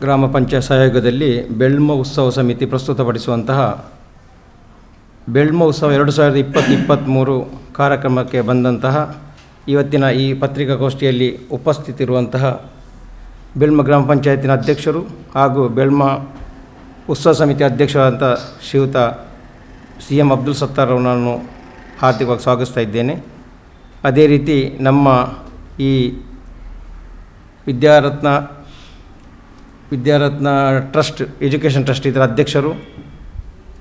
ಗ್ರಾಮ ಪಂಚಾಯತ್ ಸಹಯೋಗದಲ್ಲಿ ಬೆಳ್ಮ ಉತ್ಸವ ಸಮಿತಿ ಪ್ರಸ್ತುತಪಡಿಸುವಂತಹ ಬೆಳ್ಮ ಉತ್ಸವ 2020-23 ಕಾರ್ಯಕ್ರಮಕ್ಕೆ ಬಂದಂತಹ ಇವತ್ತಿನ ಈ ಪತ್ರಿಕಾಗೋಷ್ಠಿಯಲ್ಲಿ ಉಪಸ್ಥಿತಿರುವಂತಹ ಬೆಳ್ಮ ಗ್ರಾಮ ಪಂಚಾಯತಿನ ಅಧ್ಯಕ್ಷರು ಹಾಗೂ ಬೆಳ್ಮ ಉತ್ಸವ ಸಮಿತಿ ಅಧ್ಯಕ್ಷರಾದಂಥ ಶ್ರೀಯುತ CM ಅಬ್ದುಲ್ ಸತ್ತಾರ್ ಅವರನ್ನು ಹಾರ್ದಿಕವಾಗಿ ಸ್ವಾಗತಿಸ್ತಾ ಇದ್ದೇನೆ. ಅದೇ ರೀತಿ ನಮ್ಮ ಈ ವಿದ್ಯಾರತ್ನ ಟ್ರಸ್ಟ್ ಎಜುಕೇಷನ್ ಟ್ರಸ್ಟ್ ಇದರ ಅಧ್ಯಕ್ಷರು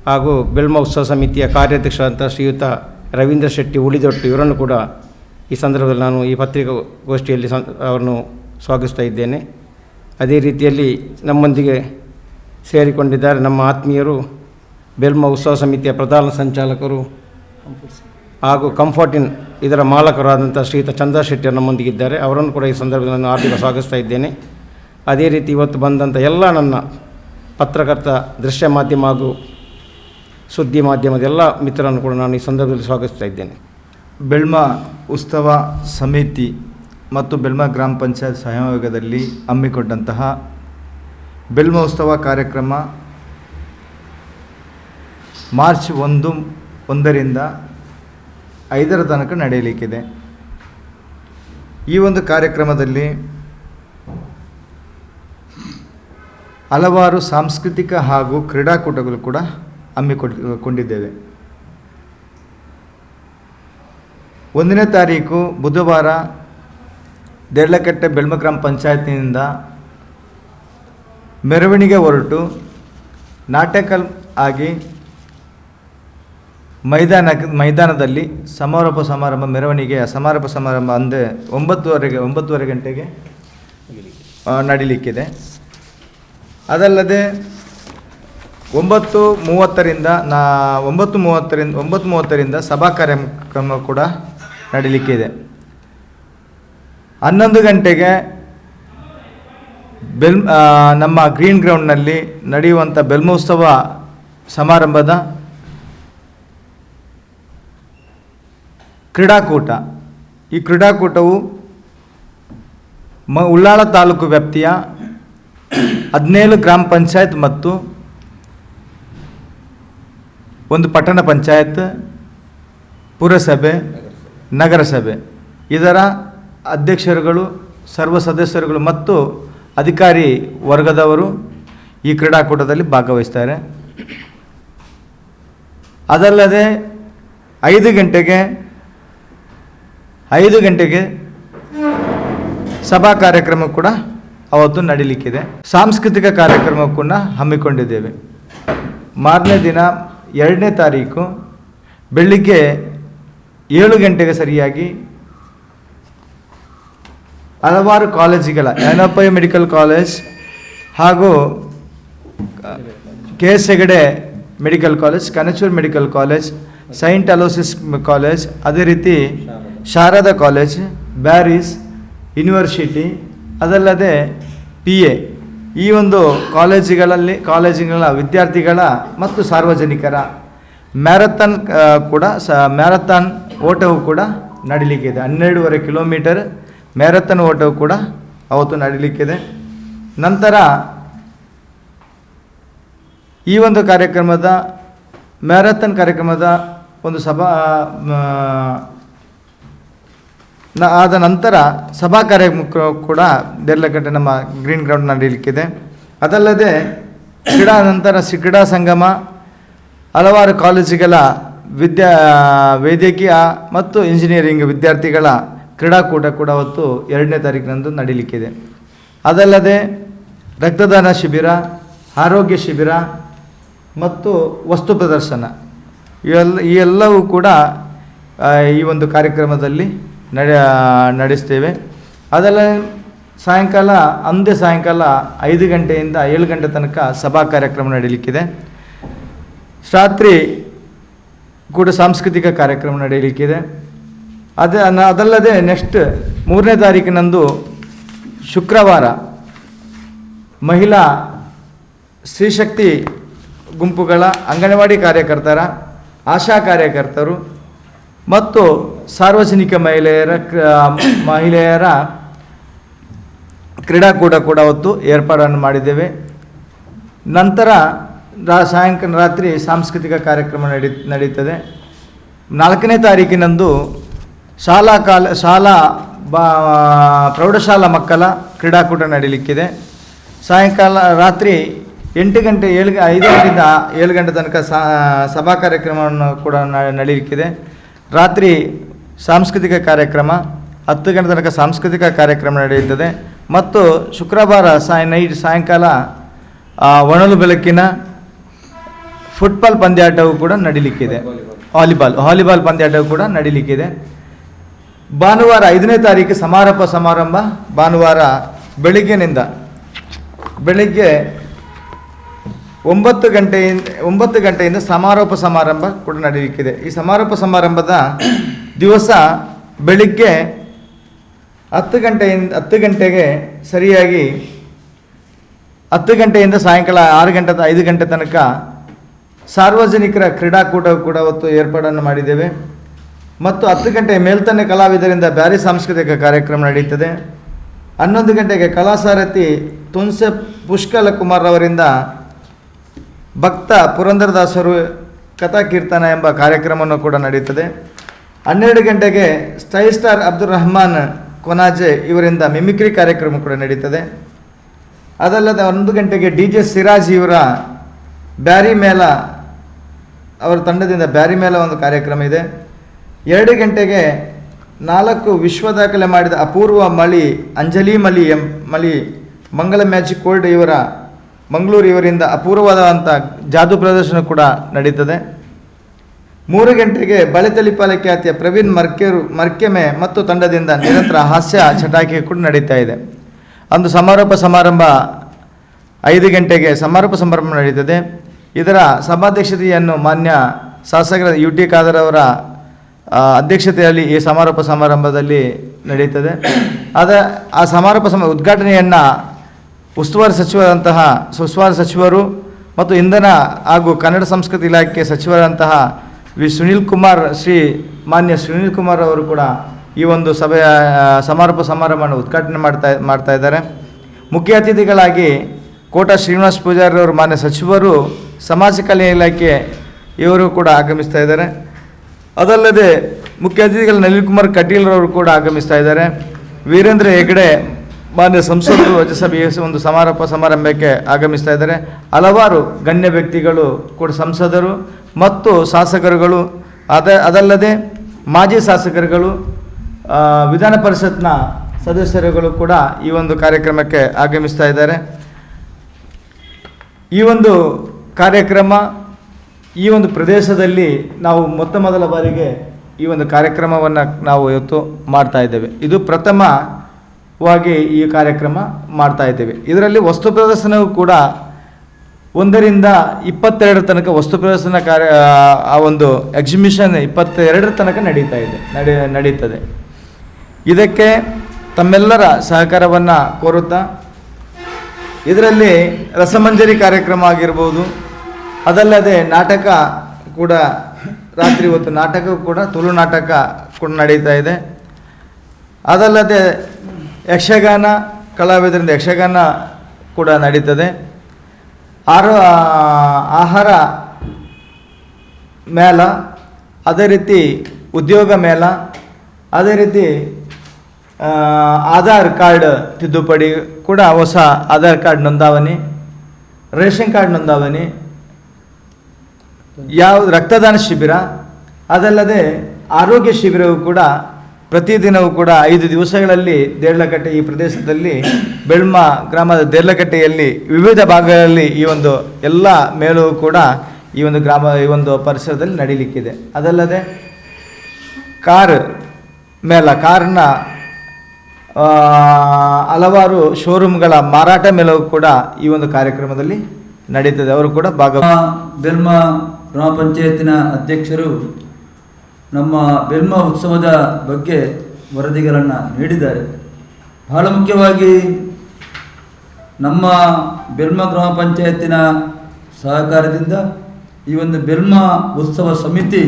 ಹಾಗೂ ಬೆಳ್ಮ ಉತ್ಸವ ಸಮಿತಿಯ ಕಾರ್ಯಾಧ್ಯಕ್ಷರಾದಂಥ ಶ್ರೀಯುತ ರವೀಂದ್ರ ಶೆಟ್ಟಿ ಉಳಿದೊಟ್ಟು ಇವರನ್ನು ಕೂಡ ಈ ಸಂದರ್ಭದಲ್ಲಿ ನಾನು ಈ ಪತ್ರಿಕಾಗೋಷ್ಠಿಯಲ್ಲಿ ಅವರನ್ನು ಸ್ವಾಗತಿಸ್ತಾ ಇದ್ದೇನೆ. ಅದೇ ರೀತಿಯಲ್ಲಿ ನಮ್ಮೊಂದಿಗೆ ಸೇರಿಕೊಂಡಿದ್ದಾರೆ ನಮ್ಮ ಆತ್ಮೀಯರು ಬೆಳ್ಮ ಉತ್ಸವ ಸಮಿತಿಯ ಪ್ರಧಾನ ಸಂಚಾಲಕರು ಹಾಗೂ ಕಂಫರ್ಟಿನ್ ಇದರ ಮಾಲಕರಾದಂಥ ಶ್ರೀಯುತ ಚಂದ್ರ ಶೆಟ್ಟಿ ನಮ್ಮೊಂದಿಗಿದ್ದಾರೆ. ಅವರನ್ನು ಕೂಡ ಈ ಸಂದರ್ಭದಲ್ಲಿ ನಾನು ಆರ್ಥಿಕ ಸ್ವಾಗತಿಸ್ತಾ ಇದ್ದೇನೆ. ಅದೇ ರೀತಿ ಇವತ್ತು ಬಂದಂಥ ಎಲ್ಲ ನನ್ನ ಪತ್ರಕರ್ತ, ದೃಶ್ಯ ಮಾಧ್ಯಮ ಹಾಗೂ ಸುದ್ದಿ ಮಾಧ್ಯಮದ ಎಲ್ಲ ಮಿತ್ರರನ್ನು ಕೂಡ ನಾನು ಈ ಸಂದರ್ಭದಲ್ಲಿ ಸ್ವಾಗತಿಸ್ತಾ ಇದ್ದೇನೆ. ಬೆಳ್ಮ ಉತ್ಸವ ಸಮಿತಿ ಮತ್ತು ಬೆಳ್ಮ ಗ್ರಾಮ ಪಂಚಾಯತ್ ಸಹಯೋಗದಲ್ಲಿ ಹಮ್ಮಿಕೊಂಡಂತಹ ಬೆಳ್ಮ ಉತ್ಸವ ಕಾರ್ಯಕ್ರಮ ಮಾರ್ಚ್ 1ರಿಂದ 5 ತನಕ ನಡೆಯಲಿಕ್ಕಿದೆ. ಈ ಒಂದು ಕಾರ್ಯಕ್ರಮದಲ್ಲಿ ಹಲವಾರು ಸಾಂಸ್ಕೃತಿಕ ಹಾಗೂ ಕ್ರೀಡಾಕೂಟಗಳು ಕೂಡ ಹಮ್ಮಿಕೊಂಡಿದ್ದೇವೆ. 1ನೇ ತಾರೀಕು ಬುಧವಾರ ದೇರ್ಲಕಟ್ಟೆ ಬೆಳ್ಮ ಗ್ರಾಮ ಪಂಚಾಯತ್ನಿಂದ ಮೆರವಣಿಗೆ ಹೊರಟು ನಾಟ್ಯಕಲ್ ಆಗಿ ಮೈದಾನದಲ್ಲಿ ಸಮಾರಂಭ ಮೆರವಣಿಗೆಯ ಸಮಾರಂಭ ಅಂದರೆ 9:30 ಗಂಟೆಗೆ ನಡೀಲಿಕ್ಕಿದೆ. ಅದಲ್ಲದೆ 9:30ರಿಂದ ಸಭಾ ಕಾರ್ಯಕ್ರಮ ಕೂಡ ನಡೀಲಿಕ್ಕಿದೆ. 11 ಗಂಟೆಗೆ ನಮ್ಮ ಗ್ರೀನ್ ಗ್ರೌಂಡ್ನಲ್ಲಿ ನಡೆಯುವಂಥ ಬೆಳ್ಮೋತ್ಸವ ಸಮಾರಂಭದ ಕ್ರೀಡಾಕೂಟ. ಈ ಕ್ರೀಡಾಕೂಟವು ಉಳ್ಳಾಳ ತಾಲೂಕು ವ್ಯಾಪ್ತಿಯ 17 ಗ್ರಾಮ ಪಂಚಾಯತ್ ಮತ್ತು ಒಂದು ಪಟ್ಟಣ ಪಂಚಾಯತ್, ಪುರಸಭೆ, ನಗರಸಭೆ ಇದರ ಅಧ್ಯಕ್ಷರುಗಳು, ಸರ್ವ ಸದಸ್ಯರುಗಳು ಮತ್ತು ಅಧಿಕಾರಿ ವರ್ಗದವರು ಈ ಕ್ರೀಡಾಕೂಟದಲ್ಲಿ ಭಾಗವಹಿಸ್ತಾರೆ. ಅದಲ್ಲದೆ 5 ಗಂಟೆಗೆ ಸಭಾ ಕಾರ್ಯಕ್ರಮ ಕೂಡ ಅವತ್ತು ನಡೀಲಿಕ್ಕಿದೆ. ಸಾಂಸ್ಕೃತಿಕ ಕಾರ್ಯಕ್ರಮ ಕೂಡ ಹಮ್ಮಿಕೊಂಡಿದ್ದೇವೆ. ಮಾರನೇ ದಿನ 2ನೇ ತಾರೀಕು ಬೆಳಿಗ್ಗೆ 7 ಗಂಟೆಗೆ ಸರಿಯಾಗಿ ಹಲವಾರು ಕಾಲೇಜುಗಳ ಯನಪೈ ಮೆಡಿಕಲ್ ಕಾಲೇಜ್ ಹಾಗೂ KS Hegde medical college, Kanachur medical college, saint Aloysius college, ಅದೇ ರೀತಿ ಶಾರದಾ ಕಾಲೇಜ್, ಬ್ಯಾರಿಸ್ ಯೂನಿವರ್ಸಿಟಿ, ಅದಲ್ಲದೆ PA ಈ ಒಂದು ಕಾಲೇಜುಗಳ ವಿದ್ಯಾರ್ಥಿಗಳ ಮತ್ತು ಸಾರ್ವಜನಿಕರ ಮ್ಯಾರಥಾನ್ ಓಟವು ಕೂಡ ನಡೀಲಿಕ್ಕಿದೆ. 12.5 ಕಿಲೋಮೀಟರ್ ಮ್ಯಾರಥಾನ್ ಓಟವು ಕೂಡ ಅವತ್ತು ನಡೀಲಿಕ್ಕಿದೆ. ನಂತರ ಈ ಒಂದು ಮ್ಯಾರಥಾನ್ ಕಾರ್ಯಕ್ರಮದ ಒಂದು ಆದ ನಂತರ ಸಭಾ ಕಾರ್ಯಕ್ರಮ ಕೂಡ ದೇರ್ಲಕಟ್ಟೆ ನಮ್ಮ ಗ್ರೀನ್ ಗ್ರೌಂಡ್ ನಡೀಲಿಕ್ಕಿದೆ. ಅದಲ್ಲದೆ ಕ್ರೀಡಾ ಸಂಗಮ, ಹಲವಾರು ಕಾಲೇಜುಗಳ ವೈದ್ಯಕೀಯ ಮತ್ತು ಇಂಜಿನಿಯರಿಂಗ್ ವಿದ್ಯಾರ್ಥಿಗಳ ಕ್ರೀಡಾಕೂಟ ಕೂಡ ಅವತ್ತು 2ನೇ ತಾರೀಕಿನಂದು ನಡೀಲಿಕ್ಕಿದೆ. ಅದಲ್ಲದೆ ರಕ್ತದಾನ ಶಿಬಿರ, ಆರೋಗ್ಯ ಶಿಬಿರ ಮತ್ತು ವಸ್ತು ಪ್ರದರ್ಶನ ಈ ಎಲ್ಲವೂ ಕೂಡ ಈ ಒಂದು ಕಾರ್ಯಕ್ರಮದಲ್ಲಿ ನಡೆಸ್ತೇವೆ. ಅದೆಲ್ಲ ಸಾಯಂಕಾಲ 5 ಗಂಟೆಯಿಂದ 7 ಗಂಟೆ ತನಕ ಸಭಾ ಕಾರ್ಯಕ್ರಮ ನಡೀಲಿಕ್ಕಿದೆ. ರಾತ್ರಿ ಕೂಡ ಸಾಂಸ್ಕೃತಿಕ ಕಾರ್ಯಕ್ರಮ ನಡೆಯಲಿಕ್ಕಿದೆ. ಅದಲ್ಲದೆ ನೆಕ್ಸ್ಟ್ 3ನೇ ತಾರೀಕಿನಂದು ಶುಕ್ರವಾರ ಮಹಿಳಾ ಸ್ತ್ರೀಶಕ್ತಿ ಗುಂಪುಗಳ ಅಂಗನವಾಡಿ ಕಾರ್ಯಕರ್ತರ, ಆಶಾ ಕಾರ್ಯಕರ್ತರು ಮತ್ತು ಸಾರ್ವಜನಿಕ ಮಹಿಳೆಯರ ಕ್ರೀಡಾಕೂಟ ಕೂಡ ಅವತ್ತು ಏರ್ಪಾಡನ್ನು ಮಾಡಿದ್ದೇವೆ. ನಂತರ ಸಾಯಂಕಾಲ ರಾತ್ರಿ ಸಾಂಸ್ಕೃತಿಕ ಕಾರ್ಯಕ್ರಮ ನಡೀತದೆ. 4ನೇ ತಾರೀಕಿನಂದು ಪ್ರೌಢಶಾಲಾ ಮಕ್ಕಳ ಕ್ರೀಡಾಕೂಟ ನಡೀಲಿಕ್ಕಿದೆ. ಸಾಯಂಕಾಲ ರಾತ್ರಿ 5 ಗಂಟೆಯಿಂದ 7 ಗಂಟೆ ತನಕ ಸಭಾ ಕಾರ್ಯಕ್ರಮವನ್ನು ಕೂಡ ನಡೀಲಿಕ್ಕಿದೆ. ರಾತ್ರಿ ಸಾಂಸ್ಕೃತಿಕ ಕಾರ್ಯಕ್ರಮ 10 ಗಂಟೆ ತನಕ ಸಾಂಸ್ಕೃತಿಕ ಕಾರ್ಯಕ್ರಮ ನಡೆಯುತ್ತದೆ. ಮತ್ತು ಶುಕ್ರವಾರ ಸಾಯಂಕಾಲ ಒಣಲು ಬೆಳಕಿನ ಫುಟ್ಬಾಲ್ ಪಂದ್ಯಾಟವು ಕೂಡ ನಡೀಲಿಕ್ಕಿದೆ. ವಾಲಿಬಾಲ್ ಪಂದ್ಯಾಟವು ಕೂಡ ನಡೀಲಿಕ್ಕಿದೆ. ಭಾನುವಾರ 5ನೇ ತಾರೀಕು ಸಮಾರಂಭ. ಭಾನುವಾರ ಬೆಳಿಗ್ಗೆ 9 ಗಂಟೆಯಿಂದ ಸಮಾರೋಪ ಸಮಾರಂಭ ಕೂಡ ನಡೆಯಲಿಕ್ಕಿದೆ. ಈ ಸಮಾರೋಪ ಸಮಾರಂಭದ ದಿವಸ ಬೆಳಿಗ್ಗೆ 10 ಗಂಟೆಗೆ ಸರಿಯಾಗಿ 10 ಗಂಟೆಯಿಂದ ಸಾಯಂಕಾಲ 5 ಗಂಟೆ ತನಕ ಸಾರ್ವಜನಿಕರ ಕ್ರೀಡಾಕೂಟವು ಕೂಡ ಅವತ್ತು ಏರ್ಪಾಡನ್ನು ಮಾಡಿದ್ದೇವೆ. ಮತ್ತು 10 ಗಂಟೆ ಮೇಲ್ತನ್ನೆ ಕಲಾವಿದರಿಂದ ಬ್ಯಾರಿ ಸಾಂಸ್ಕೃತಿಕ ಕಾರ್ಯಕ್ರಮ ನಡೆಯುತ್ತದೆ. 11 ಗಂಟೆಗೆ ಕಲಾಸಾರಥಿ ತುನ್ಸೆ ಪುಷ್ಕಲ ಕುಮಾರ್ ಅವರಿಂದ ಭಕ್ತ ಪುರಂದರದಾಸರು ಕಥಾಕೀರ್ತನ ಎಂಬ ಕಾರ್ಯಕ್ರಮವನ್ನು ಕೂಡ ನಡೆಯುತ್ತದೆ. 12 ಗಂಟೆಗೆ ಸ್ಟಾರ್ ಅಬ್ದುಲ್ ರಹಮಾನ್ ಕೊನಾಜೆ ಇವರಿಂದ ಮಿಮಿಕ್ರಿ ಕಾರ್ಯಕ್ರಮ ಕೂಡ ನಡೀತದೆ. ಅದಲ್ಲದೆ 1 ಗಂಟೆಗೆ DJ ಸಿರಾಜ್ ಇವರ ಬ್ಯಾರಿ ಮೇಳ ಅವರ ತಂಡದಿಂದ ಬ್ಯಾರಿ ಮೇಳ ಒಂದು ಕಾರ್ಯಕ್ರಮ ಇದೆ. 2 ಗಂಟೆಗೆ 4 ವಿಶ್ವ ದಾಖಲೆ ಮಾಡಿದ ಅಪೂರ್ವ ಅಂಜಲಿ ಮಲಿ ಮಂಗಲ ಮ್ಯಾಜಿಕ್ ವರ್ಲ್ಡ್ ಮಂಗಳೂರು ಇವರಿಂದ ಅಪೂರ್ವವಾದಂಥ ಜಾದೂ ಪ್ರದರ್ಶನ ಕೂಡ ನಡೀತದೆ. 3 ಗಂಟೆಗೆ ಬಳೆತಲಿಪಾಲೆ ಖ್ಯಾತಿಯ ಪ್ರವೀಣ್ ಮರ್ಕೆಮೆ ಮತ್ತು ತಂಡದಿಂದ ನಿರಂತರ ಹಾಸ್ಯ ಚಟಾಕಿ ಕೂಡ ನಡೀತಾ ಇದೆ. ಅಂದು ಸಮಾರಂಭ 5 ಗಂಟೆಗೆ ಸಮಾರಂಭ ನಡೀತದೆ. ಇದರ ಸಭಾಧ್ಯಕ್ಷತೆಯನ್ನು ಮಾನ್ಯ ಶಾಸಕರ UT ಖಾದರ್ ಅವರ ಅಧ್ಯಕ್ಷತೆಯಲ್ಲಿ ಈ ಸಮಾರಂಭದಲ್ಲಿ ನಡೆಯುತ್ತದೆ. ಆ ಉದ್ಘಾಟನೆಯನ್ನು ಉಸ್ತುವಾರಿ ಸಚಿವರು ಮತ್ತು ಇಂಧನ ಹಾಗೂ ಕನ್ನಡ ಸಂಸ್ಕೃತಿ ಇಲಾಖೆ ಸಚಿವರಂತಹ ಮಾನ್ಯ ಸುನೀಲ್ ಕುಮಾರ್ ಅವರು ಕೂಡ ಈ ಒಂದು ಸಮಾರಂಭವನ್ನು ಉದ್ಘಾಟನೆ ಮಾಡ್ತಾ ಇದ್ದಾರೆ. ಮುಖ್ಯ ಅತಿಥಿಗಳಾಗಿ ಕೋಟ ಶ್ರೀನಿವಾಸ್ ಪೂಜಾರಿ ಅವರು ಮಾನ್ಯ ಸಚಿವರು, ಸಮಾಜ ಕಲ್ಯಾಣ ಇಲಾಖೆ ಇವರು ಕೂಡ ಆಗಮಿಸ್ತಾ ಇದ್ದಾರೆ. ಅದಲ್ಲದೆ ಮುಖ್ಯ ಅತಿಥಿಗಳು ನಳಿನ್ ಕುಮಾರ್ ಕಟೀಲ್ ಅವರು ಕೂಡ ಆಗಮಿಸ್ತಾ ಇದ್ದಾರೆ. ವೀರೇಂದ್ರ ಹೆಗಡೆ ಮಾನ್ಯ ಸಂಸದರು ರಾಜ್ಯಸಭೆಯ ಒಂದು ಸಮಾರಂಭಕ್ಕೆ ಆಗಮಿಸ್ತಾ ಇದ್ದಾರೆ. ಹಲವಾರು ಗಣ್ಯ ವ್ಯಕ್ತಿಗಳು ಕೂಡ ಸಂಸದರು ಮತ್ತು ಶಾಸಕರುಗಳು ಅದಲ್ಲದೆ ಮಾಜಿ ಶಾಸಕರುಗಳು ವಿಧಾನ ಪರಿಷತ್ನ ಸದಸ್ಯರುಗಳು ಕೂಡ ಈ ಒಂದು ಕಾರ್ಯಕ್ರಮಕ್ಕೆ ಆಗಮಿಸ್ತಾ ಇದ್ದಾರೆ. ಈ ಒಂದು ಕಾರ್ಯಕ್ರಮ ಈ ಒಂದು ಪ್ರದೇಶದಲ್ಲಿ ನಾವು ಮೊದಲ ಬಾರಿಗೆ ಈ ಒಂದು ಕಾರ್ಯಕ್ರಮವನ್ನು ನಾವು ಇವತ್ತು ಮಾಡ್ತಾ ಇದ್ದೇವೆ. ಇದು ಪ್ರಥಮವಾಗಿ ಈ ಕಾರ್ಯಕ್ರಮ ಮಾಡ್ತಾ ಇದ್ದೇವೆ. ಇದರಲ್ಲಿ ವಸ್ತು ಪ್ರದರ್ಶನವೂ ಕೂಡ 1 ರಿಂದ 22 ತನಕ ವಸ್ತು ಪ್ರದರ್ಶನ ಆ ಒಂದು ಎಕ್ಸಿಬಿಷನ್ 22 ತನಕ ನಡೀತದೆ. ಇದಕ್ಕೆ ತಮ್ಮೆಲ್ಲರ ಸಹಕಾರವನ್ನು ಕೋರುತ್ತಾ ಇದರಲ್ಲಿ ರಸಮಂಜರಿ ಕಾರ್ಯಕ್ರಮ ಆಗಿರ್ಬೋದು, ಅದಲ್ಲದೆ ನಾಟಕ ಕೂಡ ರಾತ್ರಿ ಹೊತ್ತು ನಾಟಕ ಕೂಡ ತುಳು ನಾಟಕ ಕೂಡ ನಡೀತಾ ಇದೆ. ಅದಲ್ಲದೆ ಯಕ್ಷಗಾನ ಕಲಾವಿದರಿಂದ ಯಕ್ಷಗಾನ ಕೂಡ ನಡೀತದೆ. ಆಹಾರ ಮೇಳ, ಅದೇ ರೀತಿ ಉದ್ಯೋಗ ಮೇಳ, ಅದೇ ರೀತಿ ಆಧಾರ್ ಕಾರ್ಡ್ ತಿದ್ದುಪಡಿ ಕೂಡ, ಹೊಸ ಆಧಾರ್ ಕಾರ್ಡ್ ನೋಂದಾವಣಿ, ರೇಷನ್ ಕಾರ್ಡ್ ನೋಂದಾವಣಿ, ರಕ್ತದಾನ ಶಿಬಿರ, ಅದಲ್ಲದೆ ಆರೋಗ್ಯ ಶಿಬಿರವು ಕೂಡ ಪ್ರತಿದಿನವೂ ಕೂಡ 5 ದಿವಸಗಳಲ್ಲಿ ದೇರ್ಲಕಟ್ಟೆ ಈ ಪ್ರದೇಶದಲ್ಲಿ ಬೆಳ್ಮ ಗ್ರಾಮದ ದೇರ್ಲಕಟ್ಟೆಯಲ್ಲಿ ವಿವಿಧ ಭಾಗಗಳಲ್ಲಿ ಈ ಒಂದು ಎಲ್ಲ ಮೇಳವು ಕೂಡ ಈ ಒಂದು ಪರಿಸರದಲ್ಲಿ ನಡೀಲಿಕ್ಕಿದೆ. ಅದಲ್ಲದೆ ಕಾರ್ನ ಹಲವಾರು ಶೋರೂಮ್ಗಳ ಮಾರಾಟ ಮೇಳವು ಕೂಡ ಈ ಒಂದು ಕಾರ್ಯಕ್ರಮದಲ್ಲಿ ನಡೀತದೆ. ಅವರು ಕೂಡ ಬೆಲ್ಮ ಗ್ರಾಮ ಪಂಚಾಯತಿನ ಅಧ್ಯಕ್ಷರು ನಮ್ಮ ಬೆಲ್ಮ ಉತ್ಸವದ ಬಗ್ಗೆ ವರದಿಗಳನ್ನು ನೀಡಿದ್ದಾರೆ. ಬಹಳ ಮುಖ್ಯವಾಗಿ ನಮ್ಮ ಬೆಲ್ಮ ಗ್ರಾಮ ಪಂಚಾಯತಿನ ಸಹಕಾರದಿಂದ ಈ ಒಂದು ಬೆಲ್ಮ ಉತ್ಸವ ಸಮಿತಿ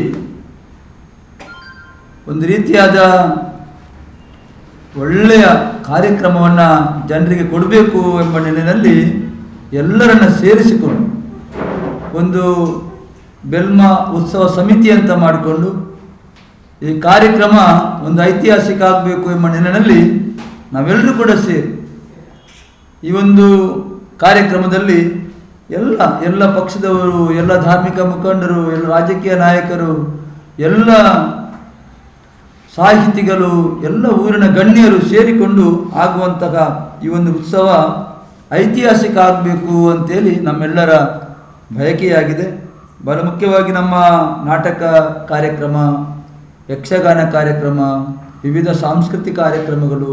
ಒಂದು ರೀತಿಯಾದ ಒಳ್ಳೆಯ ಕಾರ್ಯಕ್ರಮವನ್ನು ಜನರಿಗೆ ಕೊಡಬೇಕು ಎಂಬ ನಿಟ್ಟಿನಲ್ಲಿ ಎಲ್ಲರನ್ನ ಸೇರಿಸಿಕೊಂಡು ಒಂದು ಬೆಲ್ಮ ಉತ್ಸವ ಸಮಿತಿ ಅಂತ ಮಾಡಿಕೊಂಡು ಈ ಕಾರ್ಯಕ್ರಮ ಒಂದು ಐತಿಹಾಸಿಕ ಆಗಬೇಕು ಎಂಬ ನಿಟ್ಟಿನಲ್ಲಿ ನಾವೆಲ್ಲರೂ ಕೂಡ ಸೇರಿ ಈ ಒಂದು ಕಾರ್ಯಕ್ರಮದಲ್ಲಿ ಎಲ್ಲ ಪಕ್ಷದವರು, ಎಲ್ಲ ಧಾರ್ಮಿಕ ಮುಖಂಡರು, ಎಲ್ಲ ರಾಜಕೀಯ ನಾಯಕರು, ಎಲ್ಲ ಸಾಹಿತಿಗಳು, ಎಲ್ಲ ಊರಿನ ಗಣ್ಯರು ಸೇರಿಕೊಂಡು ಆಗುವಂತಹ ಈ ಒಂದು ಉತ್ಸವ ಐತಿಹಾಸಿಕ ಆಗಬೇಕು ಅಂತೇಳಿ ನಮ್ಮೆಲ್ಲರ ಬಯಕೆಯಾಗಿದೆ. ಬಹಳ ಮುಖ್ಯವಾಗಿ ನಮ್ಮ ನಾಟಕ ಕಾರ್ಯಕ್ರಮ, ಯಕ್ಷಗಾನ ಕಾರ್ಯಕ್ರಮ, ವಿವಿಧ ಸಾಂಸ್ಕೃತಿಕ ಕಾರ್ಯಕ್ರಮಗಳು,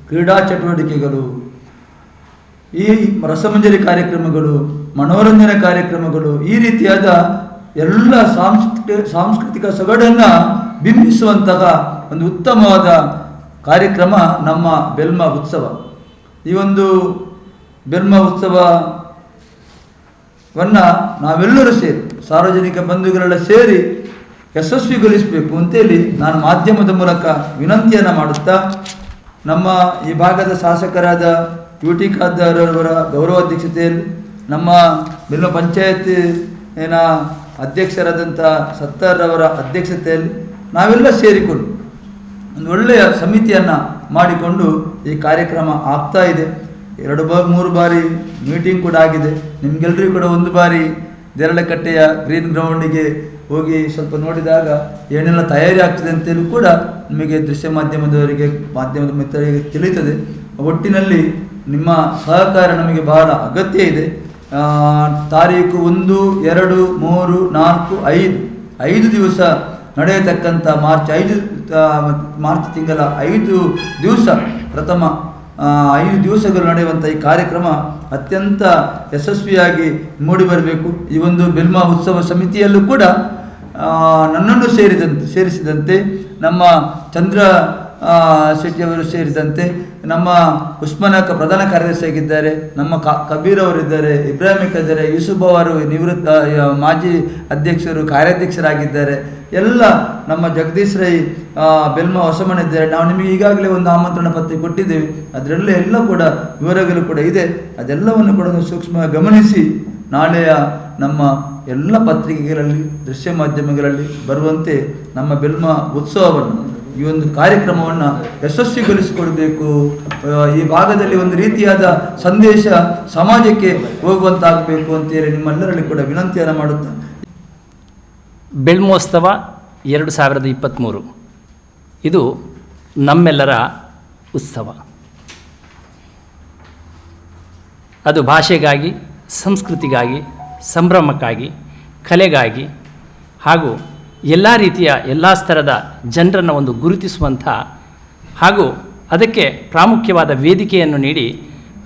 ಕ್ರೀಡಾ ಚಟುವಟಿಕೆಗಳು, ಈ ರಸಮಂಜರಿ ಕಾರ್ಯಕ್ರಮಗಳು, ಮನೋರಂಜನೆ ಕಾರ್ಯಕ್ರಮಗಳು, ಈ ರೀತಿಯಾದ ಎಲ್ಲ ಸಾಂಸ್ಕೃತಿಕ ಸೊಗಡನ್ನು ಬಿಂಬಿಸುವಂತಹ ಒಂದು ಉತ್ತಮವಾದ ಕಾರ್ಯಕ್ರಮ ನಮ್ಮ ಬೆಲ್ಮ ಉತ್ಸವ. ಈ ಒಂದು ಬೆಲ್ಮ ಉತ್ಸವವನ್ನು ನಾವೆಲ್ಲರೂ ಸೇರಿ, ಸಾರ್ವಜನಿಕ ಬಂಧುಗಳೆಲ್ಲ ಸೇರಿ ಯಶಸ್ವಿಗೊಳಿಸಬೇಕು ಅಂತೇಳಿ ನಾನು ಮಾಧ್ಯಮದ ಮೂಲಕ ವಿನಂತಿಯನ್ನು ಮಾಡುತ್ತಾ, ನಮ್ಮ ಈ ಭಾಗದ ಶಾಸಕರಾದ ಯುಟಿ ಖಾದರ್ ಅವರ ಗೌರವ ಅಧ್ಯಕ್ಷತೆಯಲ್ಲಿ, ನಮ್ಮ ಬೆಲ್ಮ ಪಂಚಾಯತಿನ ಅಧ್ಯಕ್ಷರಾದಂಥ ಸತ್ತಾರ್ ಅವರ ಅಧ್ಯಕ್ಷತೆಯಲ್ಲಿ ನಾವೆಲ್ಲ ಸೇರಿಕೊಂಡು ಒಂದು ಒಳ್ಳೆಯ ಸಮಿತಿಯನ್ನು ಮಾಡಿಕೊಂಡು ಈ ಕಾರ್ಯಕ್ರಮ ಆಗ್ತಾ ಇದೆ. 2-3 ಬಾರಿ ಮೀಟಿಂಗ್ ಕೂಡ ಆಗಿದೆ. ನಿಮಗೆಲ್ಲರಿಗೂ ಕೂಡ ಒಂದು ಬಾರಿ ದೇರಳಕಟ್ಟೆಯ ಗ್ರೀನ್ ಗ್ರೌಂಡಿಗೆ ಹೋಗಿ ಸ್ವಲ್ಪ ನೋಡಿದಾಗ ಏನೆಲ್ಲ ತಯಾರಿ ಆಗ್ತದೆ ಅಂತೇಳಿ ಕೂಡ ನಿಮಗೆ ದೃಶ್ಯ ಮಾಧ್ಯಮದವರಿಗೆ, ಮಾಧ್ಯಮದ ಮಿತ್ರರಿಗೆ ತಿಳಿಯುತ್ತದೆ. ಒಟ್ಟಿನಲ್ಲಿ ನಿಮ್ಮ ಸಹಕಾರ ನಮಗೆ ಬಹಳ ಅಗತ್ಯ ಇದೆ. ತಾರೀಕು 1, 2, 3, 4, 5 ದಿವಸ ನಡೆಯತಕ್ಕಂಥ ಮಾರ್ಚ್ ತಿಂಗಳ 5 ದಿವಸ ಪ್ರಥಮ 5 ದಿವಸಗಳು ನಡೆಯುವಂಥ ಈ ಕಾರ್ಯಕ್ರಮ ಅತ್ಯಂತ ಯಶಸ್ವಿಯಾಗಿ ಮೂಡಿಬರಬೇಕು. ಈ ಒಂದು ಬೆಲ್ಮ ಉತ್ಸವ ಸಮಿತಿಯಲ್ಲೂ ಕೂಡ ನನ್ನನ್ನು ಸೇರಿಸಿದಂತೆ ನಮ್ಮ ಚಂದ್ರ ಶೆಟ್ಟಿಯವರು ಸೇರಿದಂತೆ ನಮ್ಮ ಉಸ್ಮಾನಕ ಪ್ರಧಾನ ಕಾರ್ಯದರ್ಶಿಯಾಗಿದ್ದಾರೆ, ನಮ್ಮ ಕಬೀರ್ ಅವರಿದ್ದಾರೆ, ಇಬ್ರಾಹಿಂ ಇದ್ದಾರೆ, ಯೂಸುಫ್ ಅವರು ನಿವೃತ್ತ ಮಾಜಿ ಅಧ್ಯಕ್ಷರು, ಕಾರ್ಯಾಧ್ಯಕ್ಷರಾಗಿದ್ದಾರೆ. ಎಲ್ಲ ನಮ್ಮ ಜಗದೀಶ್ ರೈ ಬೆಲ್ಮ ಹೊಸಮನೆ ಇದ್ದಾರೆ. ನಾವು ನಿಮಗೆ ಈಗಾಗಲೇ ಒಂದು ಆಮಂತ್ರಣ ಪತ್ರಿಕೆ ಕೊಟ್ಟಿದ್ದೇವೆ. ಅದರಲ್ಲೇ ಎಲ್ಲ ಕೂಡ ವಿವರಗಳು ಕೂಡ ಇದೆ. ಅದೆಲ್ಲವನ್ನು ಕೂಡ ಸೂಕ್ಷ್ಮ ಗಮನಿಸಿ ನಾಳೆಯ ನಮ್ಮ ಎಲ್ಲ ಪತ್ರಿಕೆಗಳಲ್ಲಿ, ದೃಶ್ಯ ಮಾಧ್ಯಮಗಳಲ್ಲಿ ಬರುವಂತೆ ನಮ್ಮ ಬೆಲ್ಮ ಉತ್ಸವವನ್ನು, ಈ ಒಂದು ಕಾರ್ಯಕ್ರಮವನ್ನು ಯಶಸ್ವಿಗೊಳಿಸಿಕೊಡಬೇಕು. ಈ ಭಾಗದಲ್ಲಿ ಒಂದು ರೀತಿಯಾದ ಸಂದೇಶ ಸಮಾಜಕ್ಕೆ ಹೋಗುವಂತಾಗಬೇಕು ಅಂತೇಳಿ ನಿಮ್ಮೆಲ್ಲರಲ್ಲಿ ಕೂಡ ವಿನಂತಿಯನ್ನು ಮಾಡುತ್ತಾ, ಬೆಲ್ಮೋತ್ಸವ 2023 ಇದು ನಮ್ಮೆಲ್ಲರ ಉತ್ಸವ. ಅದು ಭಾಷೆಗಾಗಿ, ಸಂಸ್ಕೃತಿಗಾಗಿ, ಸಂಭ್ರಮಕ್ಕಾಗಿ, ಕಲೆಗಾಗಿ ಹಾಗೂ ಎಲ್ಲ ರೀತಿಯ ಎಲ್ಲ ಸ್ತರದ ಜನರನ್ನು ಒಂದು ಗುರುತಿಸುವಂಥ ಹಾಗೂ ಅದಕ್ಕೆ ಪ್ರಾಮುಖ್ಯವಾದ ವೇದಿಕೆಯನ್ನು ನೀಡಿ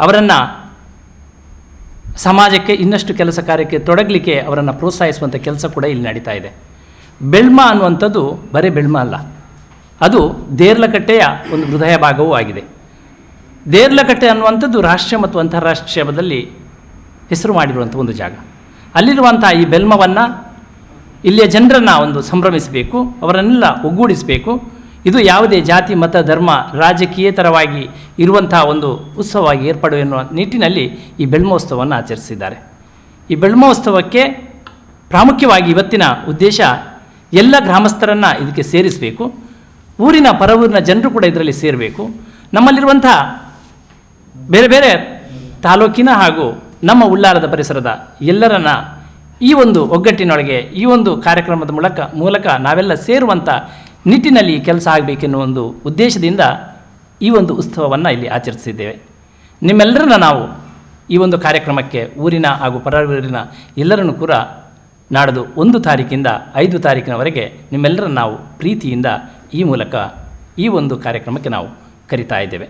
ಅವರನ್ನು ಸಮಾಜಕ್ಕೆ ಇನ್ನಷ್ಟು ಕೆಲಸ ಕಾರ್ಯಕ್ಕೆ ತೊಡಗಲಿಕ್ಕೆ ಅವರನ್ನು ಪ್ರೋತ್ಸಾಹಿಸುವಂಥ ಕೆಲಸ ಕೂಡ ಇಲ್ಲಿ ನಡೀತಾ ಇದೆ. ಬೆಲ್ಮ ಅನ್ನುವಂಥದ್ದು ಬರೀ ಬೆಲ್ಮ ಅಲ್ಲ, ಅದು ದೇರ್ಲಕಟ್ಟೆಯ ಒಂದು ಹೃದಯ ಭಾಗವೂ ಆಗಿದೆ. ದೇರ್ಲಕಟ್ಟೆ ಅನ್ನುವಂಥದ್ದು ರಾಷ್ಟ್ರೀಯ ಮತ್ತು ಅಂತಾರಾಷ್ಟ್ರೀಯದಲ್ಲಿ ಹೆಸರು ಮಾಡಿರುವಂಥ ಒಂದು ಜಾಗ. ಅಲ್ಲಿರುವಂಥ ಈ ಬೆಲ್ಮವನ್ನು ಇಲ್ಲಿಯ ಜನರನ್ನು ಒಂದು ಸಂಭ್ರಮಿಸಬೇಕು, ಅವರನ್ನೆಲ್ಲ ಒಗ್ಗೂಡಿಸಬೇಕು. ಇದು ಯಾವುದೇ ಜಾತಿ, ಮತ, ಧರ್ಮ, ರಾಜಕೀಯೇತರವಾಗಿ ಇರುವಂಥ ಒಂದು ಉತ್ಸವವಾಗಿ ಏರ್ಪಡು ಎನ್ನುವ ನಿಟ್ಟಿನಲ್ಲಿ ಈ ಬೆಲ್ಮೋತ್ಸವವನ್ನು ಆಚರಿಸಿದ್ದಾರೆ. ಈ ಬೆಲ್ಮೋತ್ಸವಕ್ಕೆ ಪ್ರಾಮುಖ್ಯವಾಗಿ ಇವತ್ತಿನ ಉದ್ದೇಶ ಎಲ್ಲ ಗ್ರಾಮಸ್ಥರನ್ನು ಇದಕ್ಕೆ ಸೇರಿಸಬೇಕು. ಊರಿನ ಪರವೂರಿನ ಜನರು ಕೂಡ ಇದರಲ್ಲಿ ಸೇರಬೇಕು. ನಮ್ಮಲ್ಲಿರುವಂಥ ಬೇರೆ ಬೇರೆ ತಾಲೂಕಿನ ಹಾಗೂ ನಮ್ಮ ಉಳ್ಳಾರದ ಪರಿಸರದ ಎಲ್ಲರನ್ನ ಈ ಒಂದು ಒಗ್ಗಟ್ಟಿನೊಳಗೆ ಈ ಒಂದು ಕಾರ್ಯಕ್ರಮದ ಮೂಲಕ ನಾವೆಲ್ಲ ಸೇರುವಂಥ ನಿಟ್ಟಿನಲ್ಲಿ ಕೆಲಸ ಆಗಬೇಕೆನ್ನುವ ಒಂದು ಉದ್ದೇಶದಿಂದ ಈ ಒಂದು ಉತ್ಸವವನ್ನು ಇಲ್ಲಿ ಆಚರಿಸಿದ್ದೇವೆ. ನಿಮ್ಮೆಲ್ಲರನ್ನ ನಾವು ಈ ಒಂದು ಕಾರ್ಯಕ್ರಮಕ್ಕೆ ಊರಿನ ಹಾಗೂ ಪರವೂರಿನ ಎಲ್ಲರನ್ನು ಕೂಡ ನಾಡ್ದು 1 ತಾರೀಕಿಂದ 5 ತಾರೀಕಿನವರೆಗೆ ನಿಮ್ಮೆಲ್ಲರನ್ನು ನಾವು ಪ್ರೀತಿಯಿಂದ ಈ ಮೂಲಕ ಈ ಒಂದು ಕಾರ್ಯಕ್ರಮಕ್ಕೆ ನಾವು ಕರಿತಾ ಇದ್ದೇವೆ.